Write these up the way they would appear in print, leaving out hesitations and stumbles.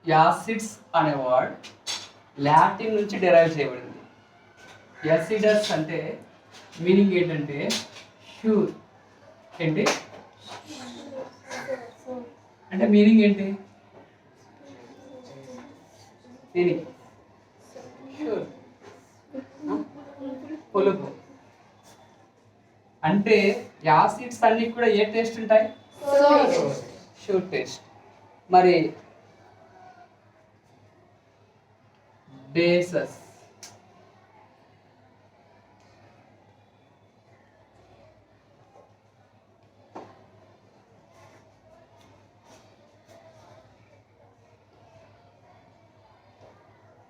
Acids అనే word Latin నుంచి derive చేయబడింది. యాసిడస్ అంటే మీనింగ్ ఏంటంటే షూర్. ఏంటి అంటే మీనింగ్ ఏంటి? మీనింగ్ షూర్, పులుపు. అంటే యాసిడ్స్ అన్ని కూడా ఏ టేస్ట్ ఉంటాయి? Sure taste. మరి బేసస్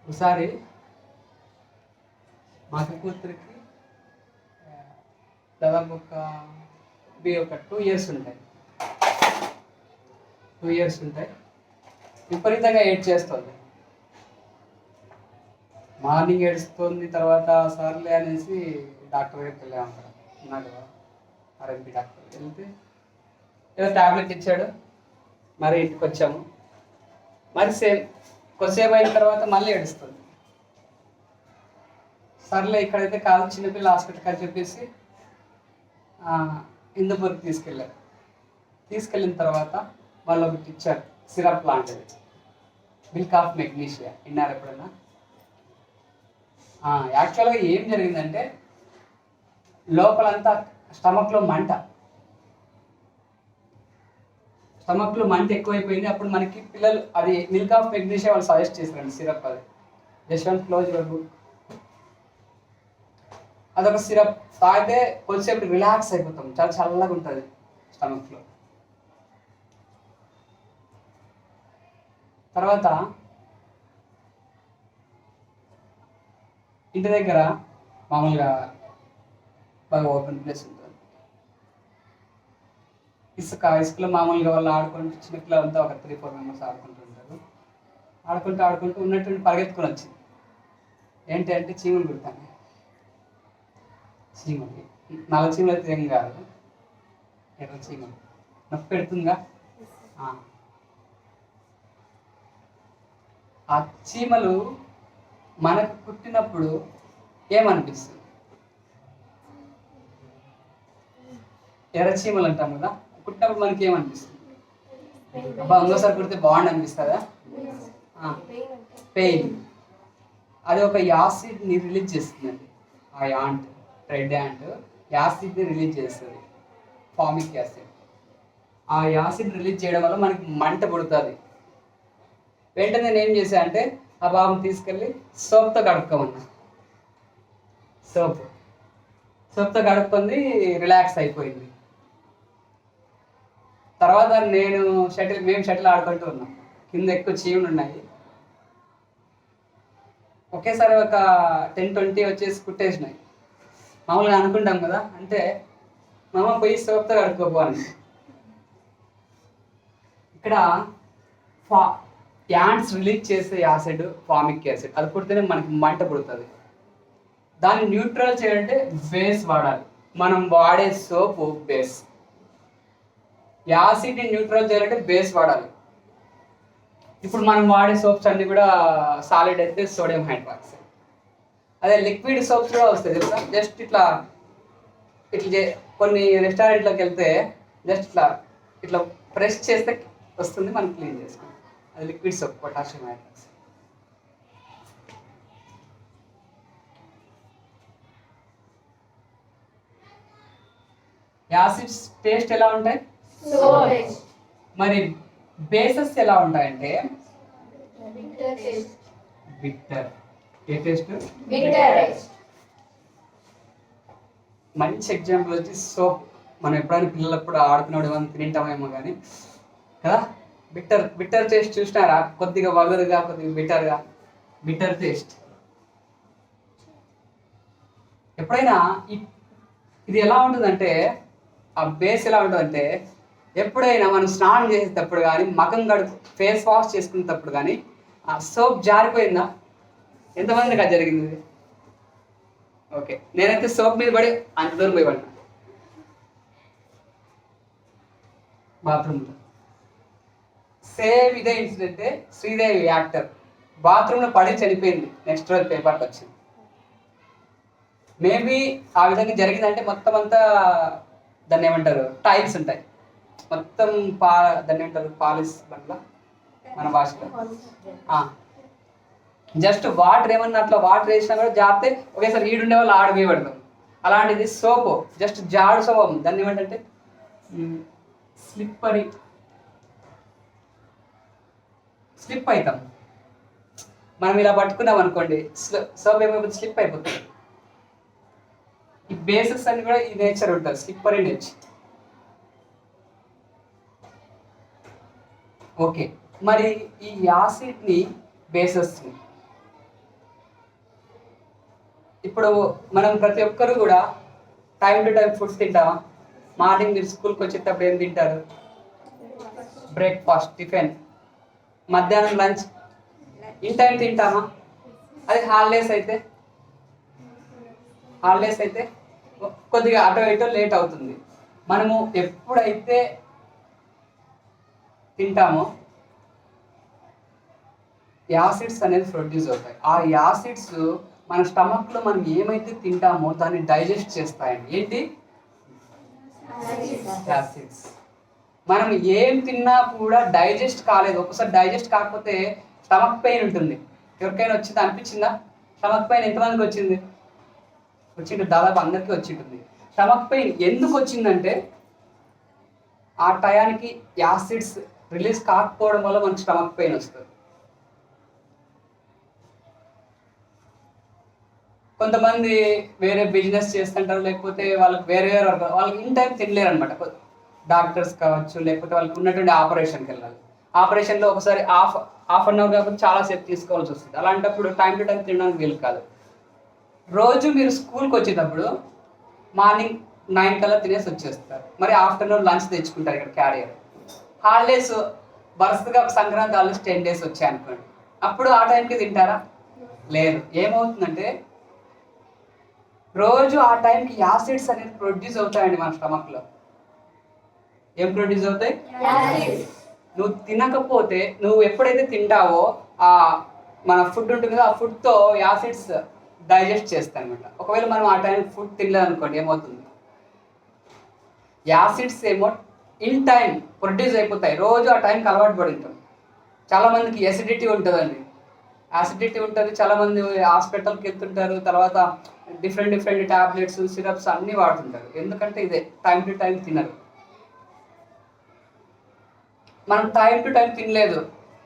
ఒకసారి మా కూతురికి దాదాపు ఒక 2 years ఉంటాయి. 2 years ఉంటాయి. విపరీతంగా ఏడ్ చేస్తుంది. మార్నింగ్ ఏడుస్తుంది, తర్వాత సర్లే అనేసి డాక్టర్ దగ్గరికి వెళ్ళాము. అక్కడ ఉన్నాడు కదా ఆర్ఎంపీ డాక్టర్. వెళ్తే ఏదో ట్యాబ్లెట్ ఇచ్చాడు. మరి ఇంటికి వచ్చాము. మరి సేమ్ కొద్దిసేపు అయిన తర్వాత మళ్ళీ ఏడుస్తుంది. సర్లే ఇక్కడైతే కాదు, చిన్నపిల్ల హాస్పిటల్కి అని చెప్పేసి హిందూపూర్కి తీసుకెళ్ళారు. తీసుకెళ్ళిన తర్వాత వాళ్ళు ఒకటి ఇచ్చారు, సిరప్ లాంటిది, మిల్క్ ఆఫ్ మెగ్నీషియా. విన్నారు ఎప్పుడన్నా? యాక్చువల్గా ఏం జరిగిందంటే లోపలంతా స్టమక్లో మంట ఎక్కువైపోయింది. అప్పుడు మనకి పిల్లలు అది మిల్క్ ఆఫ్ మెగ్నీషియా వాళ్ళు సజెస్ట్ చేశారండి సిరప్. అది just one close your book. అదొక సిరప్ తాగితే కొద్దిసేపు రిలాక్స్ అయిపోతాం, చాలా చల్లగా ఉంటుంది స్టమక్లో. తర్వాత ఇంటి దగ్గర మామూలుగా బాగా ఓపెన్ ప్లేస్ ఉంటుంది. ఇసుకలో మామూలుగా వాళ్ళు ఆడుకుంటూ, చిన్నపిల్లలంతా ఒక 3-4 members ఆడుకుంటూ ఉంటారు. ఆడుకుంటూ ఉన్నట్టు పరిగెత్తుకొని వచ్చింది. ఏంటి అంటే చీమలు కుడతాను. చీమలు, నల్ల చీమలు అయితే ఏం కాదు, ఎర్ర చీమలు. నొప్పి పెడుతుందిగా. ఆ చీమలు మనకు కుట్టినప్పుడు ఏమనిపిస్తుంది? ఎర్ర చీమలు అంటాం కదా, కుట్టినప్పుడు మనకి ఏమనిపిస్తుంది? అబ్బా ఇంకోసారి కుడితే బాగుండి అనిపిస్తుందా? పెయిన్. అది ఒక యాసిడ్ని రిలీజ్ చేస్తుందండి. ఆ యాంట్, రెడ్ యాంట్ యాసిడ్ని రిలీజ్ చేస్తుంది, ఫామిక్ యాసిడ్. ఆ యాసిడ్ రిలీజ్ చేయడం వల్ల మనకి మంట పుడుతుంది. వెంటనే నేను ఏం చేశా అంటే ఆ బాబుని తీసుకెళ్ళి సోప్తో కడుక్కోమన్నా. సోప్తో కడుక్కుంది, రిలాక్స్ అయిపోయింది. తర్వాత మేము షటిల్ ఆడుకుంటూ ఉన్నాం. కింద ఎక్కువ చీమలు ఉన్నాయి. ఒకేసారి ఒక 10-20 వచ్చేసి కుట్టేసినాయి. మామూలుగా అనుకుంటాం కదా, అంటే మామ పోయి సోప్తో కడుక్కోపోవాలి. ఇక్కడ యాంట్స్ రిలీజ్ చేసే యాసిడ్ ఫామిక్ యాసిడ్, అది పుడితేనే మనకి మంట పుడుతుంది. దాన్ని న్యూట్రల్ చేయాలంటే బేస్ వాడాలి. మనం వాడే సోపు బేస్. యాసిడ్ని న్యూట్రల్ చేయాలంటే బేస్ వాడాలి. ఇప్పుడు మనం వాడే సోప్స్ అన్నీ కూడా సాలిడ్ అయితే సోడియం హైడ్రాక్సైడ్. అదే లిక్విడ్ సోప్స్ కూడా వస్తాయి తెలుసా. జస్ట్ ఇట్లా కొన్ని రెస్టారెంట్లోకి వెళ్తే జస్ట్ ఇట్లా ప్రెస్ చేస్తే వస్తుంది, మనం క్లీన్ చేసుకుంటాం. అది liquid soap, potassium hydroxide. Acids taste ఎలా ఉంటాయి? మరి బేసెస్ ఎలా ఉంటాయంటే బిట్టర్. ఏ టేస్ట్? మంచి ఎగ్జాంపుల్ వచ్చి సోప్. మనం ఎప్పుడైనా పిల్లలప్పుడు ఆడుకున్నాడు ఏమైనా తింటామేమో కానీ కదా, బిట్టర్ టేస్ట్ చూసినారా? కొద్దిగా వగరుగా, కొద్దిగా బిట్టర్ టేస్ట్. ఎప్పుడైనా ఇది ఎలా ఉంటుందంటే, ఆ బేస్ ఎలా ఉంటుందంటే, ఎప్పుడైనా మనం స్నానం చేసేటప్పుడు కానీ, ఫేస్ వాష్ చేసుకునేటప్పుడు కానీ ఆ సోప్ జారిపోయిందా? ఎంతమందికి అది జరిగింది? ఓకే, నేనైతే సోప్ మీద పడి అంత దూరం పోయి పడినా బాత్రూమ్లో. సేమ్ ఇదే ఇన్సిడెంటే. శ్రీదేవి యాక్టర్ బాత్రూంలో పడి చనిపోయింది, నెక్స్ట్ రోజు పేపర్కి వచ్చింది. మేబీ ఆ విధంగా జరిగిందంటే మొత్తం అంతా దాన్ని ఏమంటారు, టైల్స్ ఉంటాయి మొత్తం, దాన్ని ఏమంటారు, పాలిస్ బండ్ల మన భాషలో. జస్ట్ వాటర్ ఏమన్నా అట్లా వాటర్ వేసినా కూడా జారితే ఒకేసారి ఈడుండే వాళ్ళు ఆడిపోయి పడతాం. అలాంటిది సోపు, జస్ట్ జాడు సోపం, దాన్ని ఏమంటే స్లిప్ అవుతాం. మనం ఇలా పట్టుకున్నాం అనుకోండి, సోప్ ఏమైపోతుంది, స్లిప్ అయిపోతుంది. ఈ బేసిక్స్ అన్ని కూడా ఈ నేచర్ ఉంటుంది, స్లిప్పరీ నేచర్. ఓకే, మరి ఈ యాసిడ్ని బేసెస్ని ఇప్పుడు మనం ప్రతి ఒక్కరు కూడా టైం టు టైం ఫుడ్స్ తింటామా? మార్నింగ్ మీరు స్కూల్కి వచ్చేటప్పుడు ఏం తింటారు? Breakfast, tiffin. మధ్యాహ్నం లంచ్ ఇన్ టైం తింటామా? అది హాలిడేస్ అయితే కొద్దిగా అటో ఇటో లేట్ అవుతుంది. మనము ఎప్పుడైతే తింటామో యాసిడ్స్ అనేది ప్రొడ్యూస్ అవుతాయి. ఆ యాసిడ్స్ మన స్టమక్లో మనం ఏమైతే తింటామో దాన్ని డైజెస్ట్ చేస్తాయండి. ఏంటి? యాసిడ్స్. మనం ఏం తిన్నా కూడా డైజెస్ట్ కాలేదు. ఒకసారి డైజెస్ట్ కాకపోతే స్టమక్ పెయిన్ ఉంటుంది. ఎవరికైనా వచ్చిందా, అనిపించిందా? స్టమక్ పెయిన్ ఎంతమందికి వచ్చింది? దాదాపు అందరికీ వచ్చింటుంది. స్టమక్ పెయిన్ ఎందుకు వచ్చిందంటే ఆ టయానికి యాసిడ్స్ రిలీజ్ కాకపోవడం వల్ల మనకు స్టమక్ పెయిన్ వస్తుంది. కొంతమంది వేరే బిజినెస్ చేస్తుంటారు, లేకపోతే వాళ్ళకి వేరే వాళ్ళకి ఇన్ టైం తినలేరు అనమాట. డాక్టర్స్ కావచ్చు, లేకపోతే వాళ్ళకి ఉన్నటువంటి ఆపరేషన్కి వెళ్ళాలి. ఆపరేషన్లో ఒకసారి హాఫ్ అన్ అవర్ కాకపోతే చాలాసేపు తీసుకోవాల్సి వస్తుంది. అలాంటప్పుడు టైం టు టైం తినడానికి వీలు కాదు. రోజు మీరు స్కూల్కి వచ్చేటప్పుడు మార్నింగ్ 9 కల్లా తినేసి వచ్చేస్తారు. మరి ఆఫ్టర్నూన్ లంచ్ తెచ్చుకుంటారు ఇక్కడ క్యారియర్. హాలిడేస్ వరుసగా సంక్రాంతి హాలిడేస్ 10 days వచ్చాయనుకోండి, అప్పుడు ఆ టైంకి తింటారా? లేదు. ఏమవుతుందంటే రోజు ఆ టైంకి యాసిడ్స్ అనేది ప్రొడ్యూస్ అవుతాయండి మన స్టమక్లో. ఏం ప్రొడ్యూస్ అవుతాయి? నువ్వు తినకపోతే, నువ్వు ఎప్పుడైతే తింటావో ఆ మన ఫుడ్ ఉంటుంది కదా, ఆ ఫుడ్తో యాసిడ్స్ డైజెస్ట్ చేస్తాయి అనమాట. ఒకవేళ మనం ఆ టైం ఫుడ్ తినలేదు అనుకోండి, ఏమవుతుంది? యాసిడ్స్ ఏమో ఇన్ టైం ప్రొడ్యూస్ అయిపోతాయి. రోజు ఆ టైంకి అలవాటు పడి ఉంటాం. చాలామందికి ఎసిడిటీ ఉంటుందండి. యాసిడిటీ ఉంటుంది, చాలామంది హాస్పిటల్కి వెళ్తుంటారు. తర్వాత డిఫరెంట్ టాబ్లెట్స్, సిరప్స్ అన్నీ వాడుతుంటారు. ఎందుకంటే ఇదే టైం టు టైం తినరు. మనం టైం టు టైం తినలేదు.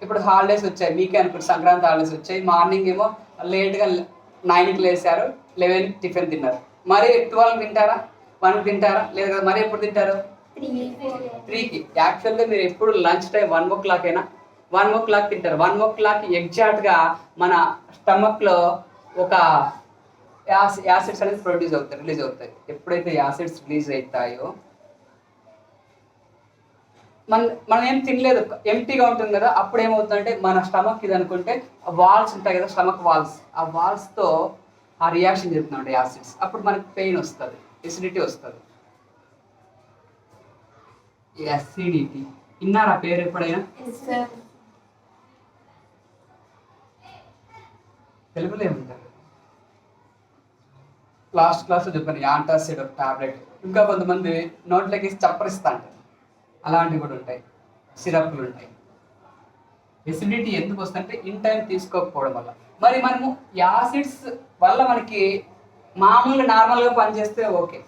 ఇప్పుడు హాలిడేస్ వచ్చాయి, మీకే అనుకుంటే సంక్రాంతి హాలిడేస్ వచ్చాయి. మార్నింగ్ ఏమో లేట్గా 9కి లేసారు, 11కి టిఫిన్ తిన్నారు. మరి 12 తింటారా? 1 తింటారా? లేదు కదా. మరి ఎప్పుడు తింటారు? 3కి. యాక్చువల్గా మీరు ఎప్పుడు లంచ్ టైం 1 o'clock అయినా 1 o'clock తింటారు. 1 o'clock ఎగ్జాక్ట్గా మన స్టమక్లో ఒక యాసిడ్స్ అనేది రిలీజ్ అవుతాయి. ఎప్పుడైతే యాసిడ్స్ రిలీజ్ అవుతాయో మనం ఏం తినలేదు, ఎంటీగా ఉంటుంది కదా, అప్పుడు ఏమవుతుందంటే మన స్టమక్ ఇది అనుకుంటే వాల్స్ ఉంటాయి కదా, స్టమక్ వాల్స్, ఆ వాల్స్తో ఆ రియాక్షన్ జరుగుతుందంటే యాసిడ్స్, అప్పుడు మనకి పెయిన్ వస్తుంది, ఎసిడిటీ వస్తుంది. ఎసిడిటీ విన్నారా పేరు ఎప్పుడైనా? తెలుగులో ఏముంటారు? లాస్ట్ క్లాస్లో చెప్పాను, యాంటాసిడ్ టాబ్లెట్. ఇంకా కొంతమంది నోట్లోకి చప్పరిస్తా అంటారు, అలాంటివి కూడా ఉంటాయి. సిరప్లు ఉంటాయి. ఎసిడిటీ ఎందుకు వస్తుందంటే ఇన్ టైం తీసుకోకపోవడం వల్ల. మరి మనము యాసిడ్స్ వల్ల మనకి మామూలుగా నార్మల్గా పనిచేస్తే ఓకే,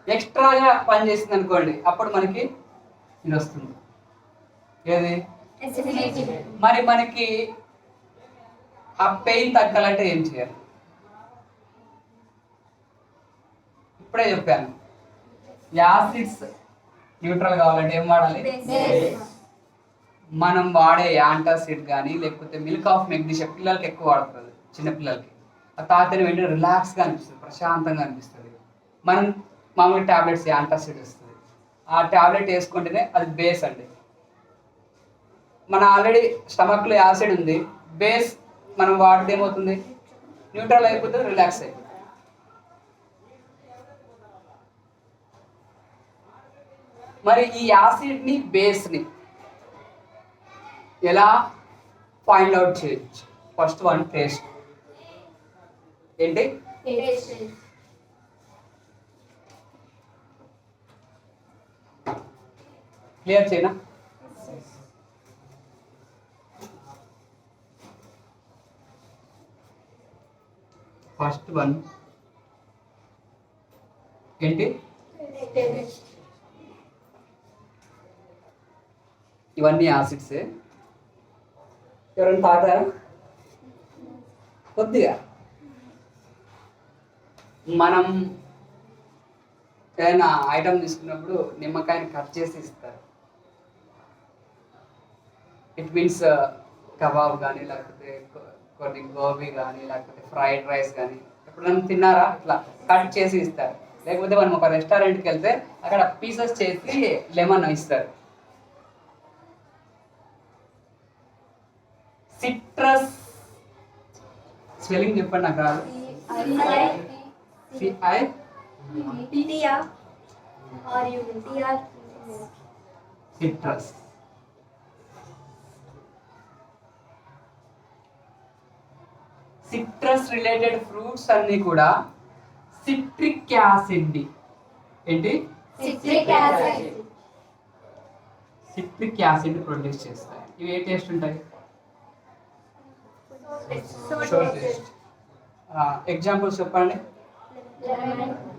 ఎక్స్ట్రాగా పనిచేసింది అనుకోండి, అప్పుడు మనకి ఇది వస్తుంది. ఏది? మరి మనకి ఆ పెయిన్ తగ్గాలంటే ఏం చేయాలి? ఇప్పుడే చెప్పాను, యాసిడ్స్ న్యూట్రల్ కావాలంటే ఏం వాడాలి? మనం వాడే యాంటాసిడ్ కానీ, లేకపోతే మిల్క్ ఆఫ్ మెగ్నీషియా పిల్లలకి ఎక్కువ వాడుతుంది, చిన్నపిల్లలకి. ఆ తాతని వెంటనే రిలాక్స్గా అనిపిస్తుంది, ప్రశాంతంగా అనిపిస్తుంది. మనం మామూలు ట్యాబ్లెట్స్ యాంటాసిడ్ వస్తుంది, ఆ ట్యాబ్లెట్ వేసుకుంటేనే అది బేస్ అండి. మన ఆల్రెడీ స్టమక్లో యాసిడ్ ఉంది, బేస్ మనం వాడితే ఏమవుతుంది? న్యూట్రల్ అయిపోతుంది, రిలాక్స్ అయిపోతుంది. మరి ఈ యాసిడ్ని, బేస్ని ఎలా ఫైండ్ అవుట్ చేయొచ్చు? First one taste. ఏంటి? క్లియర్ చేయనా? ఫస్ట్ వన్ ఏంటి? ఇవన్నీ యాసిడ్సే. ఎవరైనా తాగుతారా? కొద్దిగా. మనం ఏదైనా ఐటమ్ తీసుకున్నప్పుడు నిమ్మకాయని కట్ చేసి ఇస్తారు. ఇట్ మీన్స్ కబాబ్ కానీ, లేకపోతే కొన్ని గోబీ కానీ, లేకపోతే ఫ్రైడ్ రైస్ కానీ ఎప్పుడైనా తిన్నారా? ఇట్లా కట్ చేసి ఇస్తారు. లేకపోతే మనం ఒక రెస్టారెంట్కి వెళ్తే అక్కడ పీసెస్ చేసి లెమన్ ఇస్తారు. సిట్రస్ స్పెల్లింగ్ చెప్పండి నాకు రాదు. సిట్రస్. సిట్రస్ రిలేటెడ్ ఫ్రూట్స్ అన్ని కూడా సిట్రిక్ యాసిడ్. ఏంటి? సిట్రిక్ యాసిడ్ ప్రొడ్యూస్ చేస్తాయి. ఇవి ఏ టేస్ట్ ఉంటాయి? ఎగ్జాంపుల్స్ చెప్పండి.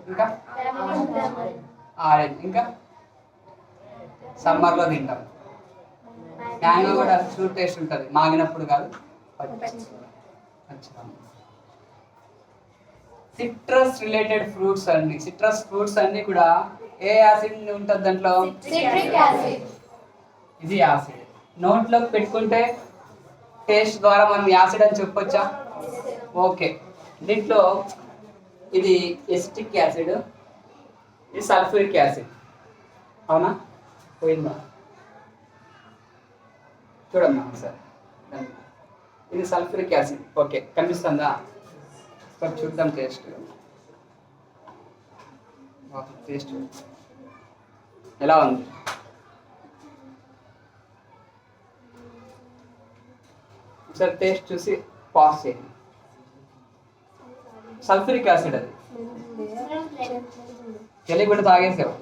ఇంకా ఆరెంజ్. ఇంకా సమ్మర్లో తింటాం. మ్యాంగో కూడా ఫ్రూట్ టేస్ట్ ఉంటుంది, మాగినప్పుడు కాదు. సిట్రస్ రిలేటెడ్ ఫ్రూట్స్ అన్ని, సిట్రస్ ఫ్రూట్స్ అన్ని కూడా ఏ యాసిడ్ ఉంటుంది దాంట్లో? ఇది యాసిడ్. నోట్లోకి పెట్టుకుంటే టేస్ట్ ద్వారా మనం యాసిడ్ అని చెప్పొచ్చా? ఓకే. దీంట్లో ఇది ఎసిటిక్ యాసిడ్, ఇది సల్ఫ్యూరిక్ యాసిడ్. అవునా? పోయిందా? చూడమ్మా సార్. ఇది సల్ఫ్యూరిక్ యాసిడ్. ఓకే, కనిపిస్తుందా? ఒకటి చూద్దాం టేస్ట్. టేస్ట్ ఎలా ఉంది? ఒకసారి టేస్ట్ చూసి పాస్ చేయండి. సల్ఫ్యూరిక్ యాసిడ్ అది. తెలియ కూడా తాగేసావు.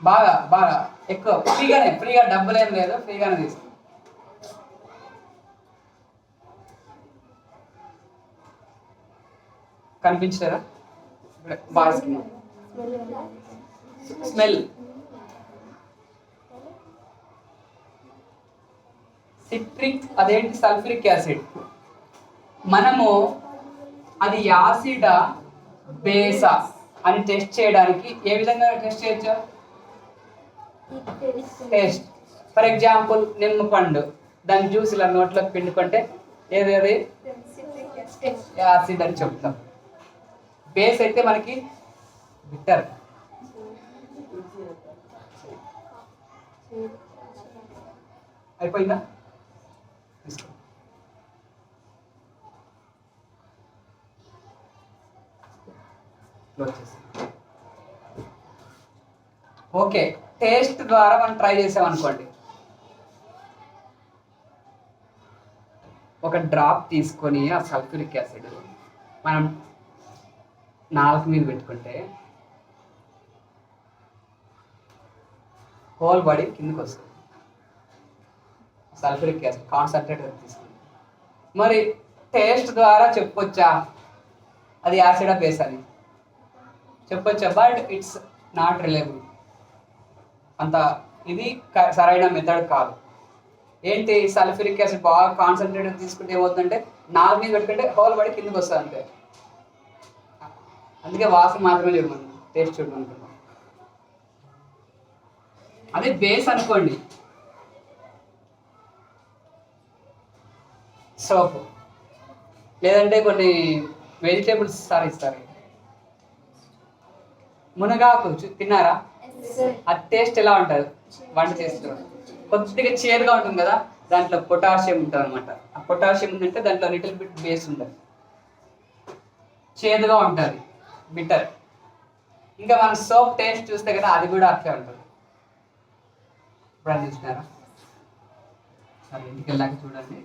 బాగా బాగా ఎక్కువ ఫ్రీగా డబ్బులు ఏం లేదు, ఫ్రీగానే తీసుకో. కనిపించారా? బాగా స్మెల్. సిట్రిక్ అదేంటి? Sulphuric acid. మనము అది యాసిడా బేసా అని టెస్ట్ చేయడానికి ఏ విధంగా టెస్ట్ చేయొచ్చు? టేస్ట్. ఫర్ ఎగ్జాంపుల్ నిమ్మపండు, దాని జ్యూస్ ఇలా నోట్లోకి పిండుకుంటే ఏది యాసిడ్ అని చెప్తాం. బేస్ అయితే మనకి బిట్టర్. అయిపోయిందా? ఓకే. టేస్ట్ ద్వారా మనం ట్రై చేసామనుకోండి, ఒక డ్రాప్ తీసుకొని ఆ సల్ఫ్యూరిక్ యాసిడ్ మనం నాలుగు మీద పెట్టుకుంటే హోల్ బాడీ కిందకి వస్తుంది. సల్ఫ్యూరిక్ యాసిడ్ కాన్సన్ట్రేటెడ్ తీసుకుంది. మరి టేస్ట్ ద్వారా చెప్పొచ్చా అది యాసిడా బేస్ అని? చెప్పొచ్చా? But it's not reliable. అంత ఇది సరైన మెథడ్ కాదు. ఏంటి? సల్ఫ్యూరిక్ యాసిడ్ బాగా కాన్సన్ట్రేటెడ్ తీసుకుంటే ఏమవుతుందంటే నాలుగు మీద పెట్టుకుంటే హోల్ బాడీ కిందకి వస్తుంది అంతే. అందుకే వాసన మాత్రమే చూడమని, టేస్ట్ చూడమనుకుంటాం. అదే బేస్ అనుకోండి, సోపు లేదంటే కొన్ని వెజిటేబుల్స్ ఇస్తారు. మునగాకు తిన్నారా? ఆ టేస్ట్ ఎలా ఉంటుంది? వంట చేస్తారు కొద్దిగా చేదుగా ఉంటుంది కదా, దాంట్లో పొటాషియం ఉంటుంది అనమాట. ఆ పొటాషియం ఉందంటే దాంట్లో లిటిల్ బిట్ బేస్ ఉంటుంది, చేదుగా ఉంటుంది, బిటర్. ఇంకా మనం సోప్ టేస్ట్ చూస్తే కదా అది కూడా అట్లే ఉంటుంది. ఇప్పుడు అని చూసినారా? సరే ఇంటికి వెళ్ళాక చూడండి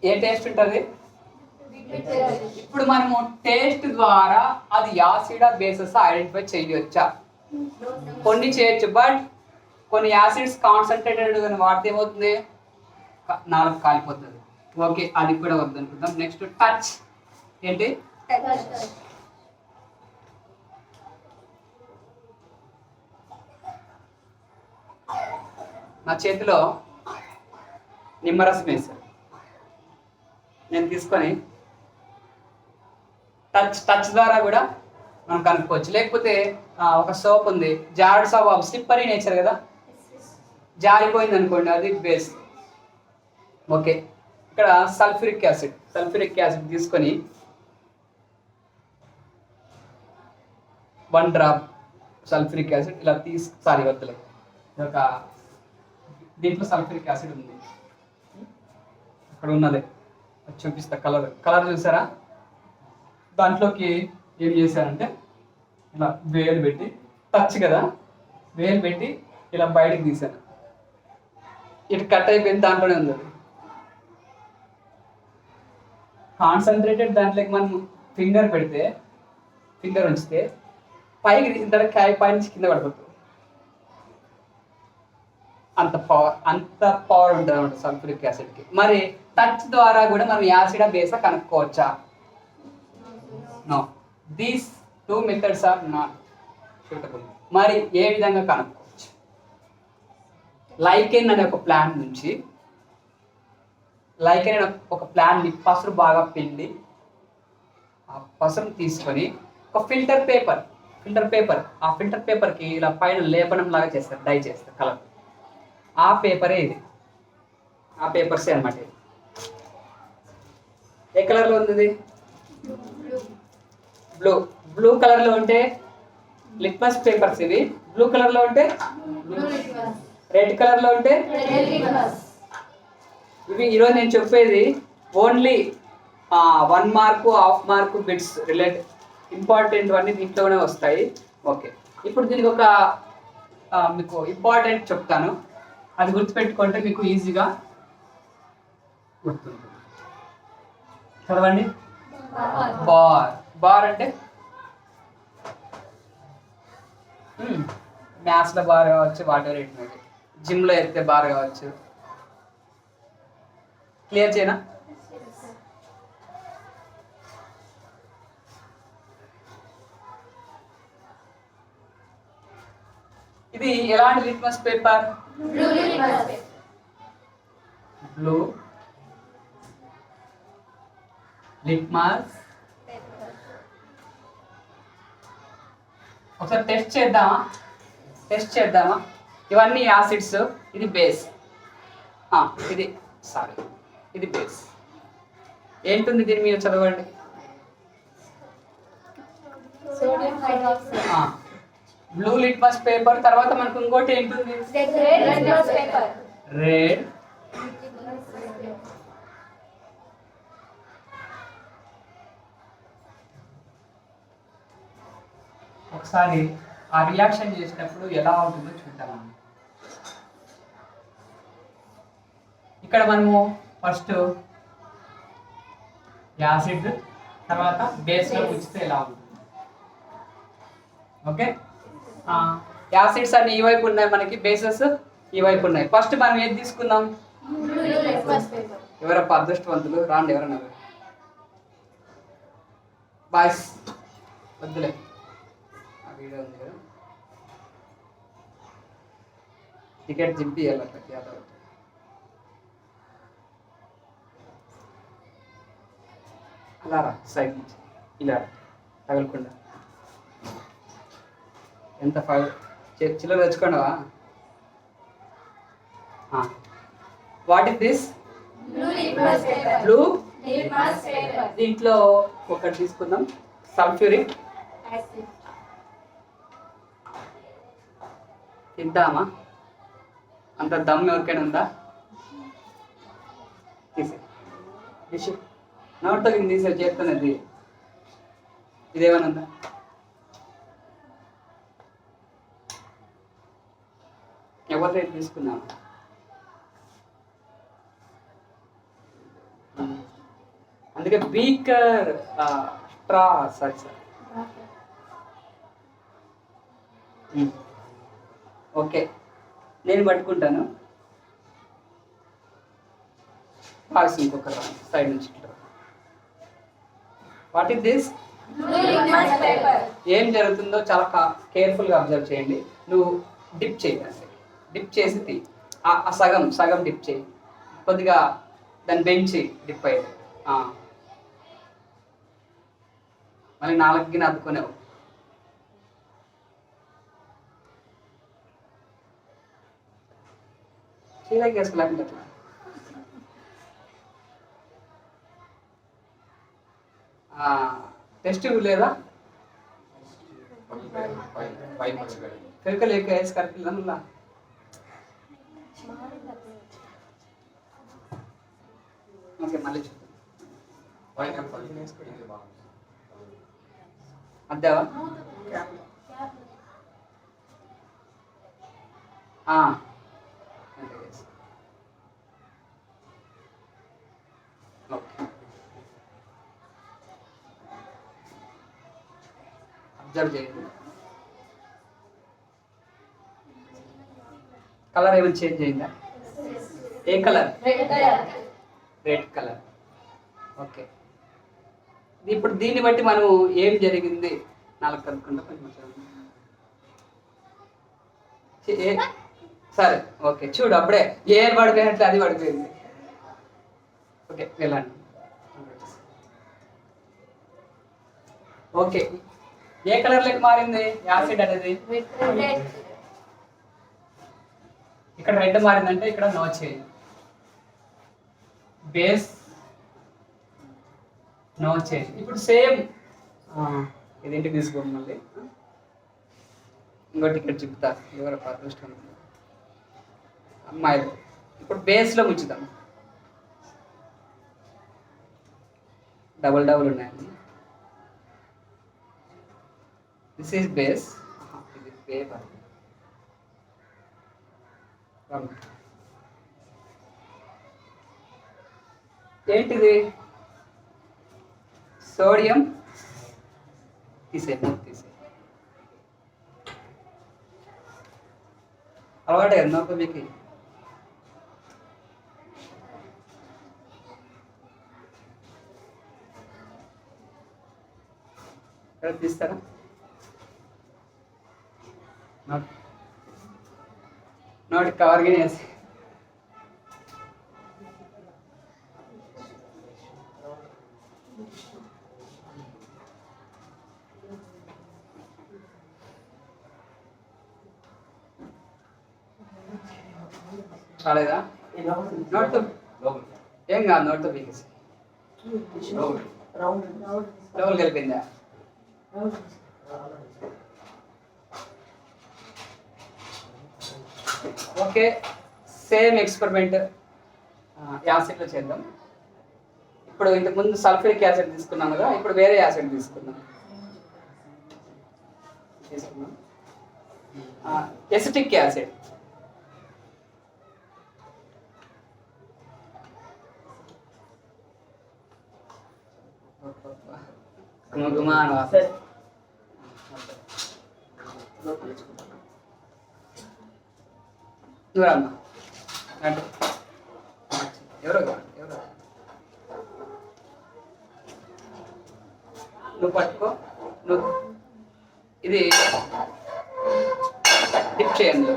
ఏ టేస్ట్ ఉంటుంది. ఇప్పుడు మనము టేస్ట్ ద్వారా అది యాసిడా బేసెస్ ఐడెంటిఫై చేయవచ్చా? కొన్ని చేయొచ్చు, బట్ కొన్ని యాసిడ్స్ కాన్సన్ట్రేటెడ్ కానీ వాడితే ఏమవుతుంది, నాలుగు కాలిపోతుంది. ఓకే, అది కూడా వద్దు అనుకుందాం. నెక్స్ట్ టచ్ ఏంటి? నా చేతిలో నిమ్మరసం వేశారు, నేను తీసుకొని టచ్ ద్వారా కూడా మనం కనుక్కోవచ్చు. లేకపోతే ఒక సోప్ ఉంది, జార్డ్ సోప్, స్లిప్పరీ నేచర్ కదా, జారిపోయింది అనుకోండి, అది బేస్. ఓకే, ఇక్కడ సల్ఫ్యూరిక్ యాసిడ్ తీసుకొని 1 డ్రాప్ సల్ఫ్యూరిక్ యాసిడ్ ఇలా వద్దులే, ఒక దీంట్లో సల్ఫ్యూరిక్ యాసిడ్ ఉంది, అక్కడ ఉన్నది చూపిస్తా. కలర్ చూసారా? దాంట్లోకి ఏం చేశారంటే ఇలా వేలు పెట్టి, టచ్ కదా, వేలు పెట్టి ఇలా బయటకు తీశాను. ఇటు కట్ అయిపోయింది, దాంట్లోనే ఉంది. కాన్సన్ట్రేటెడ్ దాంట్లోకి మనం ఫింగర్ ఉంచితే పైకి తీసిన తర్వాత కాయ పై నుంచి కింద పడిపోతుంది. అంత పవర్ ఉంటుంది అన్నమాట సల్ఫ్యూరిక్ యాసిడ్కి. మరి టచ్ ద్వారా కూడా మనం యాసిడా బేసా కనుక్కోవచ్చా? No, these 2 methods are not suitable. మరి ఏ విధంగా కనుక్కోవచ్చు? లైకెన్ అనే ఒక ప్లాంట్ నుంచి ఒక ప్లాంట్ని పసురు బాగా పిండి, ఆ పసురుని తీసుకొని ఒక ఫిల్టర్ పేపర్, ఆ ఫిల్టర్ పేపర్కి ఇలా పైన లేపనం లాగా చేస్తారు, డై చేస్తారు కలర్. ఆ పేపరే ఇది, ఆ పేపర్సే అనమాట ఇది. ఏ కలర్లో ఉంది ఇది? బ్లూ కలర్లో ఉంటే లిట్మస్ పేపర్స్ ఇవి. బ్లూ కలర్లో ఉంటే రెడ్ కలర్లో ఉంటే ఇవి. ఈరోజు నేను చెప్పేది only 1 mark, half mark bits related, important అన్నీ దీంట్లోనే వస్తాయి. ఓకే, ఇప్పుడు దీనికి ఒక మీకు ఇంపార్టెంట్ చెప్తాను, అది గుర్తుపెట్టుకుంటే మీకు ఈజీగా గుర్తుంది. చదవండి. బార్ అంటే మ్యాథ్స్లో బార్ కావచ్చు, వాటర్ జిమ్లో ఎత్తే బార్ కావచ్చు. క్లియర్ చేయనా? ఇది ఎలాంటి లిట్మస్ పేపర్? Blue litmus. ఒకసారి టెస్ట్ చేద్దామా? ఇవన్నీ యాసిడ్స్, ఇది బేస్, ఇది బేస్. ఏంటుంది దీని మీద చదవండి. బ్లూ లిట్మస్ పేపర్ తర్వాత మనకు ఇంకోటి ఏంటుంది? రెడ్. ఒకసారి ఆ రియాక్షన్ చేసినప్పుడు ఎలా ఉంటుందో చూద్దాం. ఇక్కడ మనము ఫస్ట్ యాసిడ్ తర్వాత బేస్లో ఉంచితే ఎలా ఉంటుంది? ఓకే, యాసిడ్స్ అన్ని ఈ వైపు ఉన్నాయి, మనకి బేసెస్ ఈ వైపు ఉన్నాయి. ఫస్ట్ మనం ఏది తీసుకుందాం? ఎవరప్ప అదృష్టవంతులు రాండి, ఎవరన్నా బాయ్స్. వద్దులే, ఆ వీడియో ఉంది కదా, టికెట్ జింపి యాదవ్. అలా రా, సైడ్ నుంచి ఇలా తగలకుండా. ఎంత చిల్లర తెచ్చుకోండవా? What is this? బ్లూ. దీంట్లో ఒకటి తీసుకుందాం, సల్ఫ్యూరిక్. తింటామా? అంత దమ్ ఎవరికైనా ఉందా? తీసే నోట్లో తీసే చేస్తున్నది. ఇదేమైనా ఉందా? ఎవరి రేట్ తీసుకున్నాము. అందుకే beaker straw sorry sir. Okay, నేను పట్టుకుంటాను. పాస్ ఇంకొక సైడ్ నుంచి. What is this? ఏం జరుగుతుందో చాలా కేర్ఫుల్గా అబ్జర్వ్ చేయండి. నువ్వు డిప్ చేయాలి. డిప్ చేసి తీ. ఆ సగం సగం డిప్ చేయి. కొద్దిగా దాన్ని బెంచి డిప్ అయ్యేది. మళ్ళీ నాలుగుకి అద్దుకునేవు. చీలకి వేసుకోలేకుండా అట్లా. టెస్ట్ లేదా? ఫెవికల్ వేసి కలిపిల్లా. ఓకే, మళ్ళీ చూద్దాం. అద్దావా? ఓకే, అబ్జర్వ్ చేయండి. కలర్ ఏమైనా చేంజ్ అయిందా? ఏ కలర్? Red colour. ఓకే, ఇప్పుడు దీన్ని బట్టి మనం ఏం జరిగింది నాలుగు కనుక్కుంటా కొంచెం. సరే, ఓకే, చూడు అప్పుడే ఏ పడిపోయినట్లు అది పడిపోయింది. ఓకే, వెళ్ళండి. ఓకే, ఏ కలర్ లెక్క మారింది యాసిడ్ అనేది? ఇక్కడ రెడ్ మారిందంటే ఇక్కడ no change. Base no change. ఇప్పుడు సేమ్ ఇదేంటి తీసుకోండి. మళ్ళీ ఇంకోటి ఇక్కడ చెప్తా. ఎవరు అదృష్టం అమ్మాయిలు. ఇప్పుడు బేస్లో ముంచుతాం. డబుల్ డబుల్ ఉన్నాయండి. This is base. ఇది పేపర్. ఏంటిది? సోడియం. తీసే అలవాటే కదా మీకు. ఎక్కడ తీస్తారా? నోటి కవర్ గిని వేసి చాలేదా? నోట్తో ఏం కాదు. నోట్తో పీకేసి లోపల కలిపిందా? ఓకే, సేమ్ ఎక్స్పెరిమెంట్ యాసిడ్లో చేద్దాం. ఇప్పుడు ఇంతకుముందు సల్ఫ్యూరిక్ యాసిడ్ తీసుకున్నాం కదా, ఇప్పుడు వేరే యాసిడ్ తీసుకున్నాం. Acetic acid. గుమగుమాన్ వాసన. దూరమ్మా అంటే ఎవరో నువ్వు పట్టుకో. నువ్వు ఇది టిప్ చేయండి.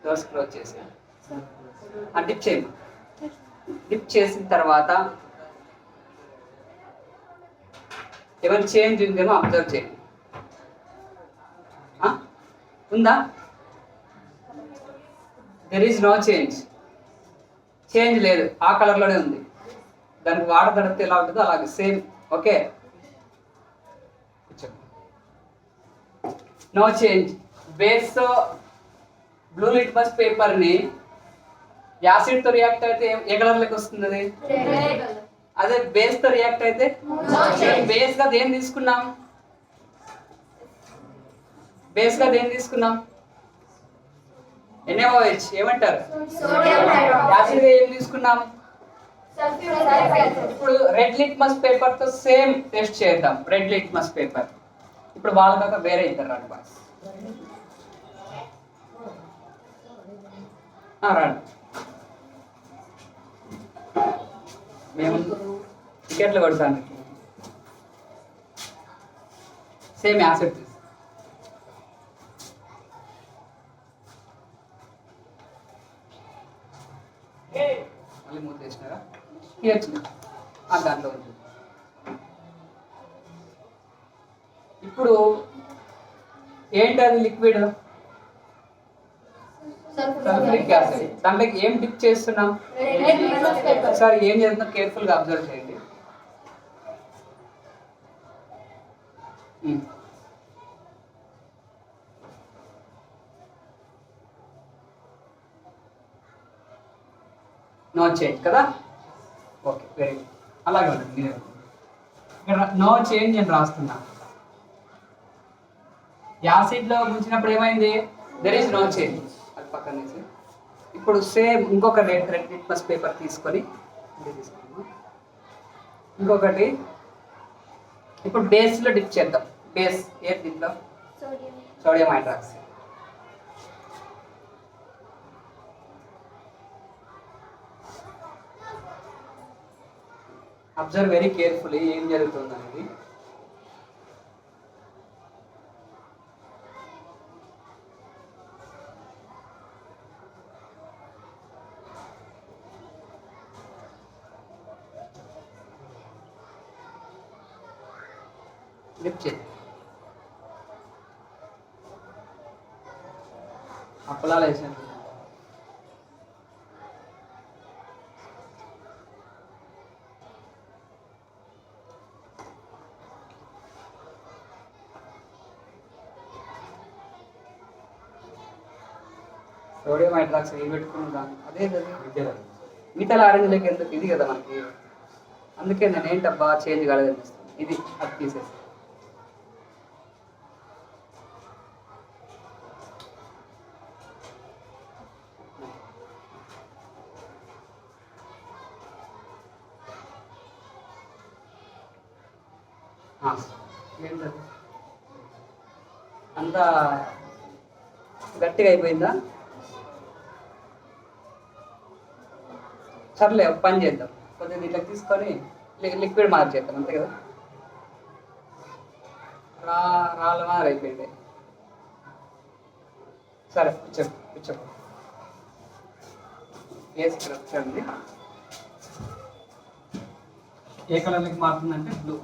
డోర్స్ క్లోజ్ చేసి డిప్ చేయండి. డిప్ చేసిన తర్వాత ఏమైనా చేంజ్ ఉందేమో అబ్జర్వ్ చేయండి. ఉందా? There is no change. Change లేదు, ఆ కలర్లోనే ఉంది. దానికి వాటర్ తడిపితే ఎలా ఉంటుందో అలాగే సేమ్. Okay, no change. బేస్తో బ్లూ లిట్మస్ పేపర్ని యాసిడ్తో రియాక్ట్ అయితే ఏ కలర్లోకి వస్తుంది? అది అదే బేస్ తో రియాక్ట్ అయితే బేస్ గా దేని తీసుకున్నాం? బేస్ గా దేని తీసుకున్నాం? NaOH ఏమంటారు? యాసిడ్ గా ఏం తీసుకున్నాం? ఇప్పుడు రెడ్ లిట్మస్ పేపర్ తో సేమ్ టెస్ట్ చేద్దాం. రెడ్ లిట్మస్ పేపర్ ఇప్పుడు వాళ్ళ వేరే ఇద్దరు రండి బాస్. రండి, మేము టికెట్లు కొడతాను. సేమ్ యాసిడ్ మళ్ళీ మూత వేసినారా? ఇవ్వచ్చు దాంట్లో ఉంటుంది. ఇప్పుడు ఏంటి అది లిక్విడ్? Sulphuric acid. దాంట్లోకి ఏం డిప్ చేస్తున్నాం? ఒకసారి ఏం చేస్తుందో కేర్ఫుల్ గా అబ్జర్వ్ చేయండి. నో చేంజ్ కదా? Okay, very good. అలాగే ఉంటుంది. ఇక్కడ నో చేంజ్ అని రాస్తున్నా. యాసిడ్ లో ముంచినప్పుడు ఏమైంది? There is no change. అది పక్కన నుంచి ఇప్పుడు సేమ్ ఇంకొక రెడ్ లిట్మస్ పేపర్ తీసుకొని ఇంకొకటి ఇప్పుడు బేస్ లో డిప్ చేద్దాం. బేస్ ఏది దీంట్లో? Sodium hydroxide. Observe very carefully ఏం జరుగుతుంది అనేది. లిఫ్ట్ చేయి. అప్పలాలు వేసినట్టు సోడియం హైడ్రాక్సైడ్ ఏం పెట్టుకున్నాను? అదే కదా మిగతా ఆరెంజ్ లెక్క ఎందుకు? ఇది కదా మనకి. అందుకే నేను ఏంటబ్బా చేంజ్ కాలేదు అనిపిస్తుంది. ఇది అది తీసేసి ఏంటది అంతా గట్టిగా అయిపోయిందా? సర్లే పని చేద్దాం. కొద్దిగా ఇట్లా తీసుకొని లిక్విడ్ మార్చేద్దాం, అంతే కదా? రాళ్ళ మాదిరి అయిపోయింది. సరే కూర్చో. వేసుకోండి. ఏ కలర్లకి మారుతుందంటే బ్లూ.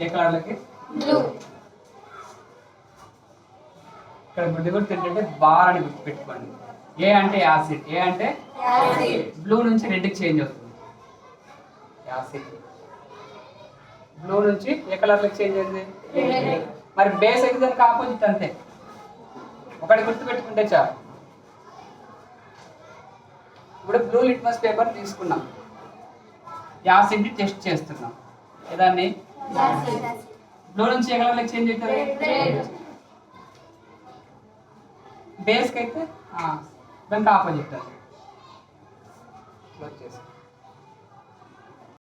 ఏ కలర్లకి? బ్లూ. ఇక్కడ గుడ్డి గుర్తు ఏంటంటే బార్ అని గుర్తు పెట్టుకోండి. ఏ అంటే యాసిడ్. ఏ అంటే బ్లూ నుంచి రెడ్కి చేంజ్ అవుతుంది. యాసిడ్ బ్లూ నుంచి ఏ కలర్లోకి చేంజ్ అయింది? మరి బేస్ అయితే దానికి ఆపోజిట్ అంతే. ఒకటి గుర్తు పెట్టుకుంటే చాలు. ఇప్పుడు బ్లూ లిట్మస్ పేపర్ తీసుకున్నాం, యాసిడ్ని టెస్ట్ చేస్తున్నాం. దాన్ని బ్లూ నుంచి ఏ కలర్లోకి చేంజ్ అవుతుంది? బేస్కి అయితే దానికి ఆపోజిట్ అది.